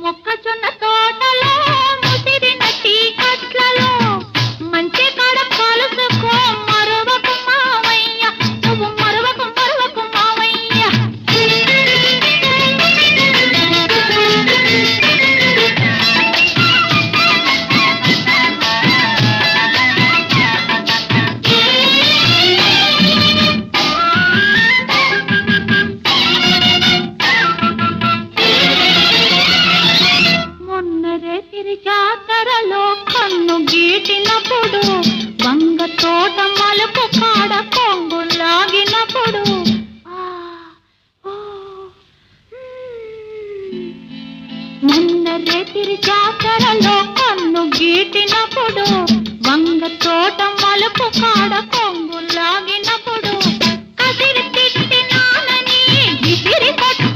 మొక్కజొన్న తోటలో ముసిరిన చీకట్లలో మంచి కాడ కలుసుకో మరవకు మావయ్య, నువ్వు మరవకు మరవకు మావయ్య. జాతరలో కన్ను గీటినప్పుడు వంగ తోట మలుపు కాడ కొంగు లాగినప్పుడు మొన్న రేతిరి జాతరలో కన్ను గీటినప్పుడు వంగ తోట మలుపు కాడ కొంగు లాగినప్పుడు కసిరి తిట్టినానని విసిరి కొట్టు